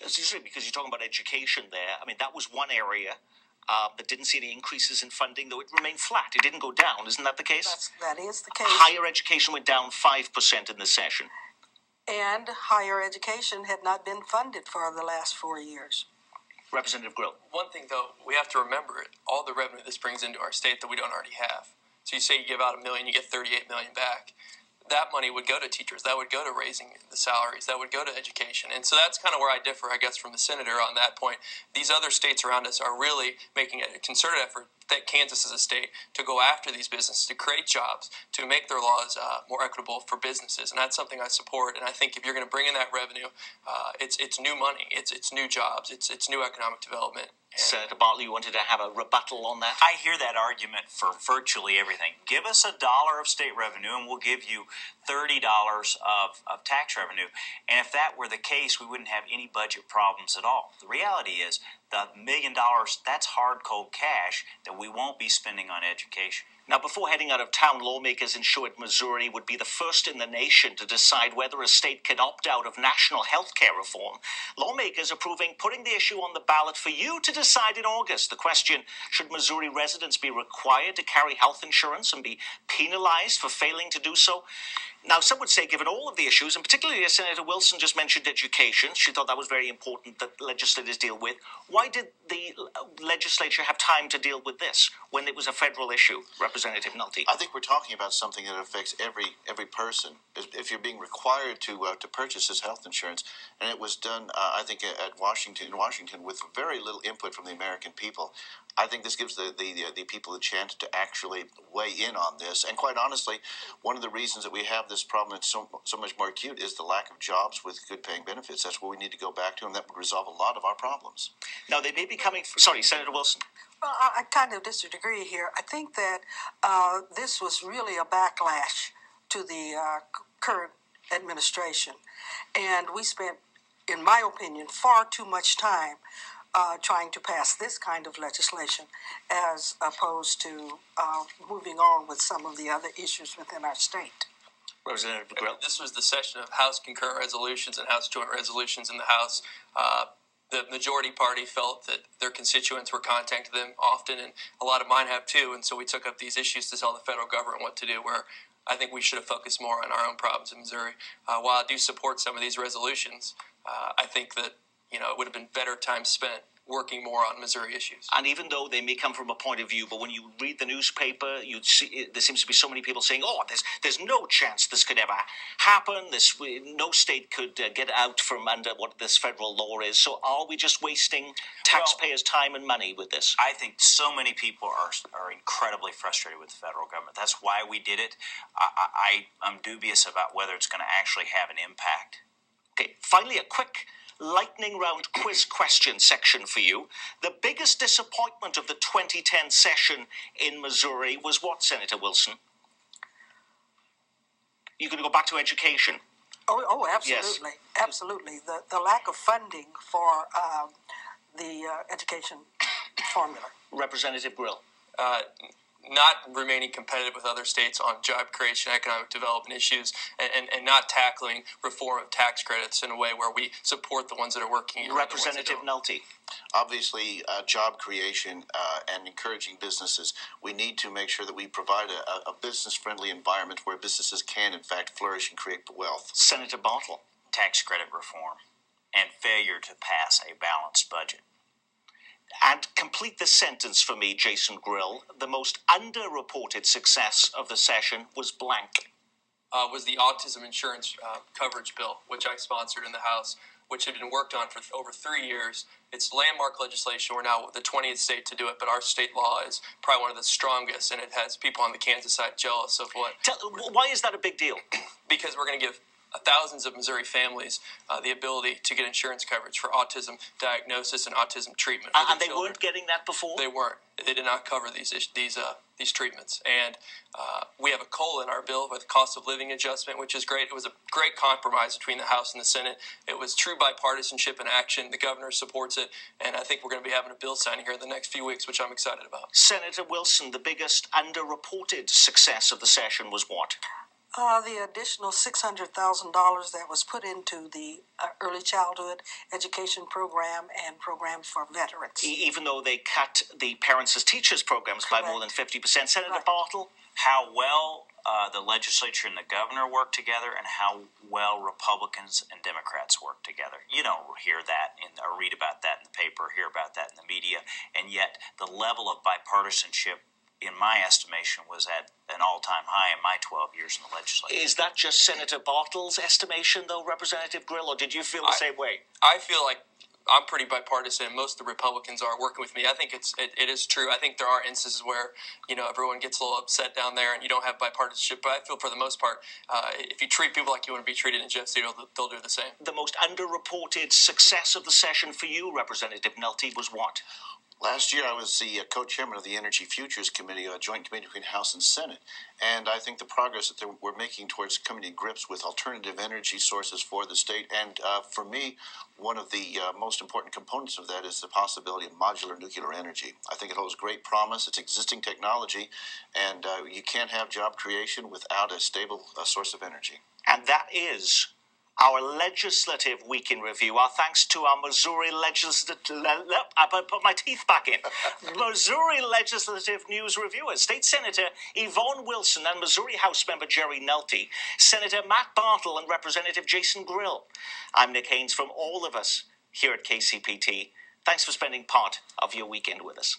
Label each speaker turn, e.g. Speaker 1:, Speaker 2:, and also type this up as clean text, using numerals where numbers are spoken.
Speaker 1: Especially because you're talking about education there. I mean, that was one area that didn't see any increases in funding, though it remained flat. It didn't go down. Isn't that the case?
Speaker 2: That is the case.
Speaker 1: Higher education went down 5% in this session.
Speaker 2: And higher education had not been funded for the last 4 years.
Speaker 1: Representative Grill.
Speaker 3: One thing, though, we have to remember all the revenue this brings into our state that we don't already have. So you say you give out $1 million, you get $38 million back. That money would go to teachers. That would go to raising the salaries. That would go to education. And so that's kind of where I differ, I guess, from the senator on that point. These other states around us are really making a concerted effort, that Kansas is a state, to go after these businesses, to create jobs, to make their laws more equitable for businesses. And that's something I support. And I think if you're going to bring in that revenue, it's new money, it's new jobs, it's new economic development.
Speaker 1: Senator Bartley, you wanted to have a rebuttal on that?
Speaker 4: I hear that argument for virtually everything. Give us $1 of state revenue and we'll give you $30 of tax revenue. And if that were the case, we wouldn't have any budget problems at all. The reality is the $1 million, that's hard, cold cash that we won't be spending on education.
Speaker 1: Now, before heading out of town, lawmakers ensured Missouri would be the first in the nation to decide whether a state could opt out of national health care reform. Lawmakers approving putting the issue on the ballot for you to decide in August. The question, should Missouri residents be required to carry health insurance and be penalized for failing to do so? Now, some would say, given all of the issues, and particularly as Senator Wilson just mentioned education, she thought that was very important that legislators deal with. Why did the legislature have time to deal with this when it was a federal issue, Representative Nolte?
Speaker 5: I think we're talking about something that affects every person. If you're being required to purchase this health insurance, and it was done, I think, in Washington, with very little input from the American people. I think this gives the people a chance to actually weigh in on this. And quite honestly, one of the reasons that we have this problem that's so much more acute is the lack of jobs with good paying benefits. That's what we need to go back to, and that would resolve a lot of our problems.
Speaker 1: Now, they may be coming... Sorry, Senator Wilson.
Speaker 2: Well, I kind of disagree here. I think that this was really a backlash to the current administration. And we spent, in my opinion, far too much time trying to pass this kind of legislation as opposed to moving on with some of the other issues within our state.
Speaker 1: Representative Grill.
Speaker 3: This was the session of House concurrent resolutions and House joint resolutions in the House. The majority party felt that their constituents were contacting them often, and a lot of mine have too, and so we took up these issues to tell the federal government what to do, where I think we should have focused more on our own problems in Missouri. While I do support some of these resolutions, I think that it would have been better time spent working more on Missouri issues.
Speaker 1: And even though they may come from a point of view, but when you read the newspaper, you'd see there seems to be so many people saying, "Oh, there's no chance this could ever happen. No state could get out from under what this federal law is." So, are we just wasting taxpayers' time and money with this?
Speaker 4: I think so many people are incredibly frustrated with the federal government. That's why we did it. I'm dubious about whether it's going to actually have an impact.
Speaker 1: Okay. Finally, a quick lightning round quiz question section for you. The biggest disappointment of the 2010 session in Missouri was what, Senator Wilson? You're going to go back to education.
Speaker 2: Oh, absolutely. Yes. Absolutely. The lack of funding for the education formula.
Speaker 1: Representative Grill.
Speaker 3: Not remaining competitive with other states on job creation, economic development issues, and not tackling reform of tax credits in a way where we support the ones that are working.
Speaker 1: Representative Nolte.
Speaker 5: Obviously, job creation and encouraging businesses. We need to make sure that we provide a business-friendly environment where businesses can, in fact, flourish and create wealth.
Speaker 1: Senator Bartle.
Speaker 4: Tax credit reform and failure to pass a balanced budget.
Speaker 1: And complete the sentence for me, Jason Grill. The most underreported success of the session was blank.
Speaker 3: Was the autism insurance coverage bill, which I sponsored in the House, which had been worked on for over 3 years. It's landmark legislation. We're now the 20th state to do it, but our state law is probably one of the strongest, and it has people on the Kansas side jealous of what.
Speaker 1: Why is that a big deal?
Speaker 3: Because we're going to give thousands of Missouri families the ability to get insurance coverage for autism diagnosis and autism treatment.
Speaker 1: And they weren't getting that before?
Speaker 3: They weren't. They did not cover these treatments. And we have a COLA in our bill with cost of living adjustment, which is great. It was a great compromise between the House and the Senate. It was true bipartisanship in action. The governor supports it. And I think we're going to be having a bill signing here in the next few weeks, which I'm excited about.
Speaker 1: Senator Wilson, the biggest underreported success of the session was what?
Speaker 2: The additional $600,000 that was put into the early childhood education program and programs for veterans.
Speaker 1: Even though they cut the Parents as Teachers programs by more than 50%. Senator Bartle?
Speaker 4: How well the legislature and the governor work together, and how well Republicans and Democrats work together. You don't hear that or read about that in the paper, hear about that in the media, and yet the level of bipartisanship, in my estimation, was at an all-time high in my 12 years in the legislature.
Speaker 1: Is that just Senator Bartle's estimation, though, Representative Grill, or did you feel the same way?
Speaker 3: I feel like I'm pretty bipartisan. Most of the Republicans are working with me. I think it is true. I think there are instances where everyone gets a little upset down there and you don't have bipartisanship. But I feel for the most part, if you treat people like you want to be treated in Jeff City, they'll do the same.
Speaker 1: The most underreported success of the session for you, Representative Nelty, was what?
Speaker 5: Last year, I was the co-chairman of the Energy Futures Committee, a joint committee between House and Senate. And I think the progress that we're making towards coming to grips with alternative energy sources for the state. And for me, one of the most important components of that is the possibility of modular nuclear energy. I think it holds great promise. It's existing technology, and you can't have job creation without a stable source of energy.
Speaker 1: And that is our Legislative Week in Review. Our thanks to our Missouri Legislative... I put my teeth back in. Missouri Legislative News Reviewers, State Senator Yvonne Wilson and Missouri House Member Jerry Nelty, Senator Matt Bartle and Representative Jason Grill. I'm Nick Haines from all of us here at KCPT. Thanks for spending part of your weekend with us.